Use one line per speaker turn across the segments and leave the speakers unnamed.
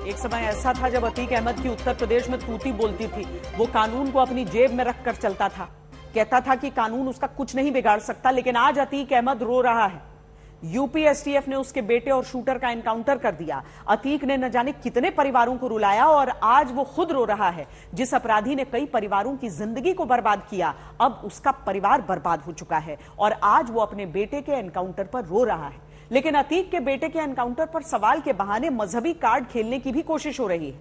एक समय ऐसा था जब अतीक अहमद की उत्तर प्रदेश में तूती बोलती थी। वो कानून को अपनी जेब में रखकर चलता था, कहता था कि कानून उसका कुछ नहीं बिगाड़ सकता। लेकिन आज अतीक अहमद रो रहा है। यूपी एसटीएफ ने उसके बेटे और शूटर का एनकाउंटर कर दिया। अतीक ने न जाने कितने परिवारों को रुलाया और आज वो खुद रो रहा है। जिस अपराधी ने कई परिवारों की जिंदगी को बर्बाद किया, अब उसका परिवार बर्बाद हो चुका है और आज वो अपने बेटे के एनकाउंटर पर रो रहा है। लेकिन अतीक के बेटे के एनकाउंटर पर सवाल के बहाने मजहबी कार्ड खेलने की भी कोशिश हो रही है।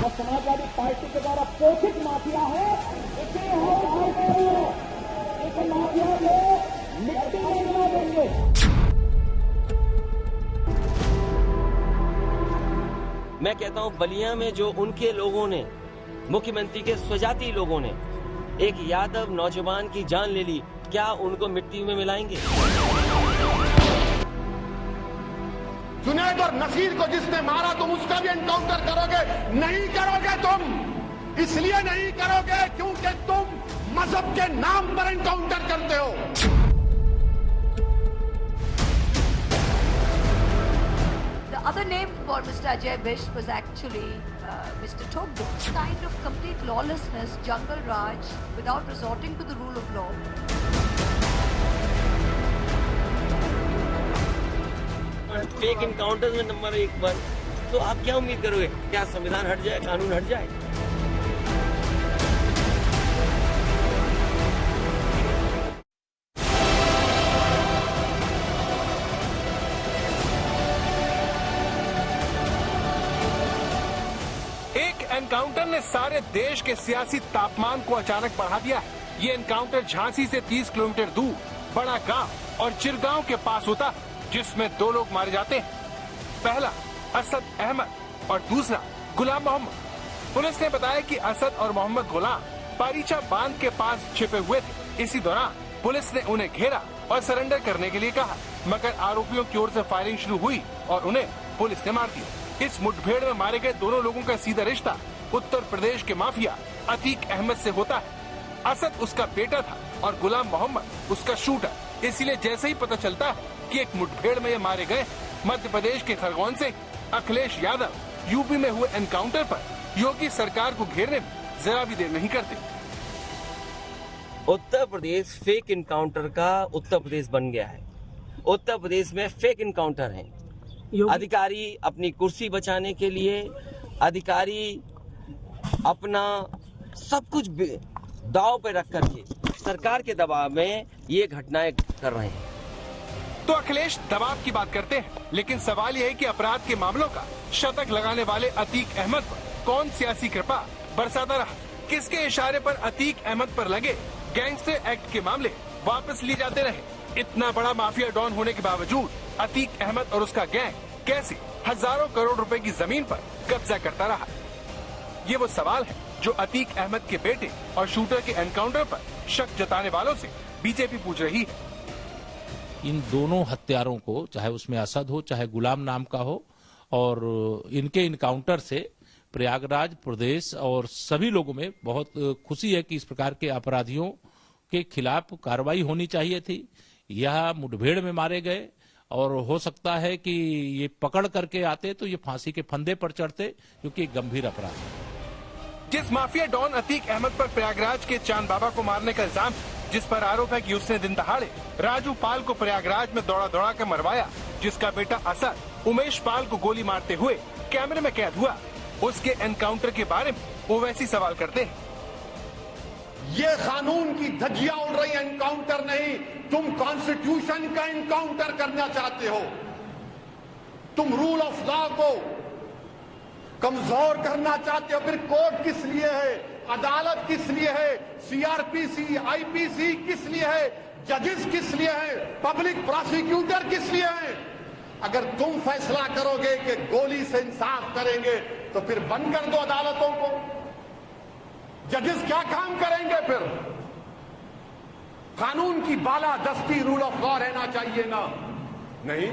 समाजवादी पार्टी के द्वारा पोषित माफिया है, इसे हम माफिया को मिट्टी में मिला देंगे।
मैं कहता हूं बलिया में जो उनके लोगों ने, मुख्यमंत्री के स्वजाती लोगों ने एक यादव नौजवान की जान ले ली, क्या उनको मिट्टी में मिलाएंगे?
जुनैद और नसीर को जिसने मारा तुम उसका भी एनकाउंटर करोगे? नहीं करोगे तुम। इसलिए नहीं करोगे क्योंकि तुम मजहब के नाम पर एनकाउंटर करते हो।
The other name for Mr. Ajay Bish was actually Mr. Togdu. Kind of complete lawlessness, jungle raj, without resorting to the rule of law.
Fake encounter में नंबर 1 पर, तो आप क्या उम्मीद करोगे? क्या संविधान हट जाए, कानून हट जाए?
एक एनकाउंटर ने सारे देश के सियासी तापमान को अचानक बढ़ा दिया है। ये एनकाउंटर झांसी से 30 किलोमीटर दूर बड़ा गांव और चिरगांव के पास होता है, जिसमें 2 लोग मारे जाते हैं। पहला असद अहमद और दूसरा गुलाम मोहम्मद। पुलिस ने बताया कि असद और मोहम्मद गुलाम पारीचा बांध के पास छिपे हुए थे। इसी दौरान पुलिस ने उन्हें घेरा और सरेंडर करने के लिए कहा, मगर आरोपियों की ओर से फायरिंग शुरू हुई और उन्हें पुलिस ने मार दिया। इस मुठभेड़ में मारे गए दोनों लोगों का सीधा रिश्ता उत्तर प्रदेश के माफिया अतीक अहमद से होता है। असद उसका बेटा था और गुलाम मोहम्मद उसका शूटर। इसीलिए जैसे ही पता चलता है कि एक मुठभेड़ में ये मारे गए, मध्य प्रदेश के खरगोन से अखिलेश यादव यूपी में हुए एनकाउंटर पर योगी सरकार को घेरने में जरा भी देर नहीं करते।
उत्तर प्रदेश फेक इनकाउंटर का उत्तर प्रदेश बन गया है। उत्तर प्रदेश में फेक इनकाउंटर हैं। अधिकारी अपनी कुर्सी बचाने के लिए, अधिकारी अपना सब कुछ दांव पे रख करके सरकार के दबाव में ये घटनाएं कर रहे हैं।
तो अखिलेश दबाव की बात करते हैं, लेकिन सवाल यह है कि अपराध के मामलों का शतक लगाने वाले अतीक अहमद पर कौन सियासी कृपा बरसाता रहा? किसके इशारे पर अतीक अहमद पर लगे गैंगस्टर एक्ट के मामले वापस लिए जाते रहे? इतना बड़ा माफिया डॉन होने के बावजूद अतीक अहमद और उसका गैंग कैसे हजारों करोड़ रुपए की जमीन पर कब्जा करता रहा? ये वो सवाल है जो अतीक अहमद के बेटे और शूटर के एनकाउंटर पर शक जताने वालों से बीजेपी पूछ रही है।
इन दोनों हत्यारों को, चाहे उसमें असद हो चाहे गुलाम नाम का हो, और इनके इनकाउंटर से प्रयागराज प्रदेश और सभी लोगों में बहुत खुशी है कि इस प्रकार के अपराधियों के खिलाफ कार्रवाई होनी चाहिए थी। यह मुठभेड़ में मारे गए और हो सकता है कि ये पकड़ करके आते तो ये फांसी के फंदे पर चढ़ते, क्योंकि एक गंभीर अपराध है।
जिस माफिया डॉन अतीक अहमद पर प्रयागराज के चांद बाबा को मारने का इल्जाम, जिस पर आरोप है कि उसने दिन दहाड़े राजू पाल को प्रयागराज में दौड़ा दौड़ा कर मरवाया, जिसका बेटा असद उमेश पाल को गोली मारते हुए कैमरे में कैद हुआ, उसके एनकाउंटर के बारे में वो वैसी सवाल करते हैं।
ये कानून की धज्जियां उड़ रही, एनकाउंटर नहीं। तुम कॉन्स्टिट्यूशन का एनकाउंटर करना चाहते हो। तुम रूल ऑफ लॉ को कमजोर करना चाहते हो। फिर कोर्ट किस लिए है? अदालत किस लिए है? सीआरपीसी, आईपीसी किस लिए है? जजेस किस लिए है? पब्लिक प्रोसिक्यूटर किस लिए है? अगर तुम फैसला करोगे कि गोली से इंसाफ करेंगे तो फिर बंद कर दो अदालतों को। जजेस क्या काम करेंगे फिर? कानून की बालादस्ती, रूल ऑफ लॉ रहना चाहिए ना? नहीं,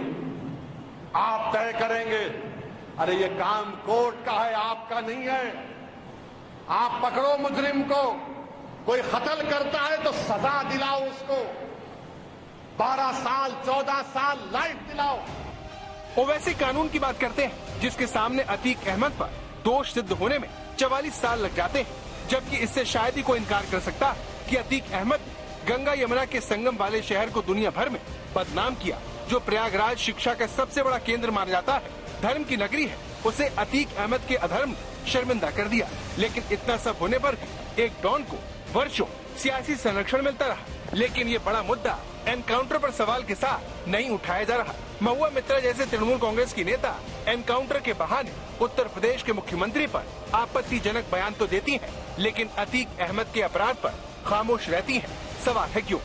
आप तय करेंगे। अरे ये काम कोर्ट का है, आपका नहीं है। आप पकड़ो मुजरिम को, कोई कत्ल करता है तो सजा दिलाओ उसको, 12 साल 14 साल लाइफ दिलाओ।
ओवैसी कानून की बात करते हैं जिसके सामने अतीक अहमद पर दोष सिद्ध होने में 44 साल लग जाते हैं, जबकि इससे शायद ही कोई इनकार कर सकता है कि अतीक अहमद ने गंगा यमुना के संगम वाले शहर को दुनिया भर में बदनाम किया, जो प्रयागराज शिक्षा का सबसे बड़ा केंद्र माना जाता है, धर्म की नगरी है। उसे अतीक अहमद के अधर्म ने शर्मिंदा कर दिया। लेकिन इतना सब होने पर भी एक डॉन को वर्षों सियासी संरक्षण मिलता रहा। लेकिन ये बड़ा मुद्दा एनकाउंटर पर सवाल के साथ नहीं उठाया जा रहा। महुआ मित्रा जैसे तृणमूल कांग्रेस की नेता एनकाउंटर के बहाने उत्तर प्रदेश के मुख्यमंत्री पर आपत्तिजनक बयान तो देती हैं, लेकिन अतीक अहमद के अपराध पर खामोश रहती हैं। सवाल है क्यों?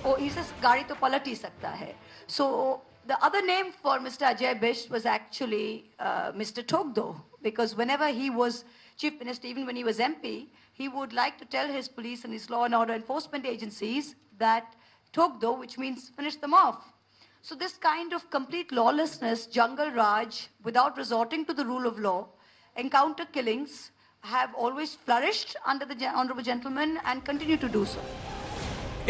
वो इसे गाड़ी तो पलट ही सकता है। So the other name for Mr. Ajay Bish was actually Mr. Togdo, because whenever he was chief minister, even when he was MP, he would like to tell his police and his law and order enforcement agencies that Togdo, which means finish them off. So this kind of complete lawlessness, jungle raj, without resorting to the rule of law, encounter killings have always flourished under the honorable gentleman and continue to do so.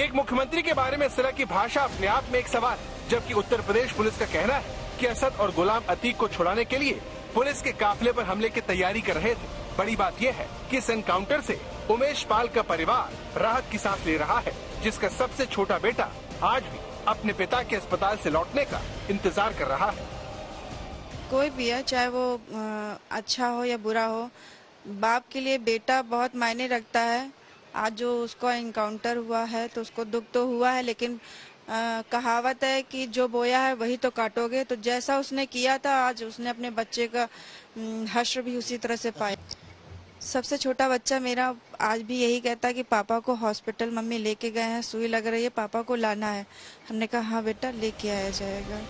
एक मुख्यमंत्री के बारे में इस तरह की भाषा अपने आप में एक सवाल, जबकि उत्तर प्रदेश पुलिस का कहना है कि असद और गुलाम अतीक को छुड़ाने के लिए पुलिस के काफिले पर हमले की तैयारी कर रहे थे। बड़ी बात यह है कि इस एनकाउंटर से उमेश पाल का परिवार राहत की सांस ले रहा है, जिसका सबसे छोटा बेटा आज भी अपने पिता के अस्पताल से लौटने का इंतजार कर रहा है।
कोई भी है, चाहे वो अच्छा हो या बुरा हो, बाप के लिए बेटा बहुत मायने रखता है। आज जो उसका एनकाउंटर हुआ है तो उसको दुख तो हुआ है, लेकिन कहावत है कि जो बोया है वही तो काटोगे। तो जैसा उसने किया था, आज उसने अपने बच्चे का हश्र भी उसी तरह से पाया। सबसे छोटा बच्चा मेरा आज भी यही कहता है कि पापा को हॉस्पिटल मम्मी लेके गए हैं, सुई लग रही है, पापा को लाना है। हमने कहा हाँ बेटा, लेके आया जाएगा।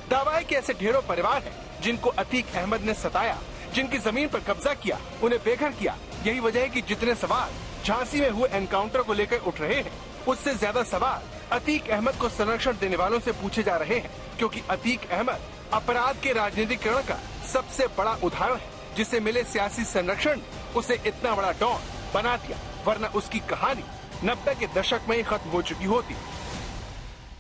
दावा है कि ऐसे ढेरों परिवार हैं जिनको अतीक अहमद ने सताया, जिनकी जमीन पर कब्जा किया, उन्हें बेघर किया। यही वजह है कि जितने सवाल झांसी में हुए एनकाउंटर को लेकर उठ रहे हैं, उससे ज्यादा सवाल अतीक अहमद को संरक्षण देने वालों से पूछे जा रहे हैं, क्योंकि अतीक अहमद अपराध के राजनीतिकरण का सबसे बड़ा उदाहरण है, जिसे मिले सियासी संरक्षण उसे इतना बड़ा डॉन बना दिया, वरना उसकी कहानी 90 के दशक में ही खत्म हो चुकी होती।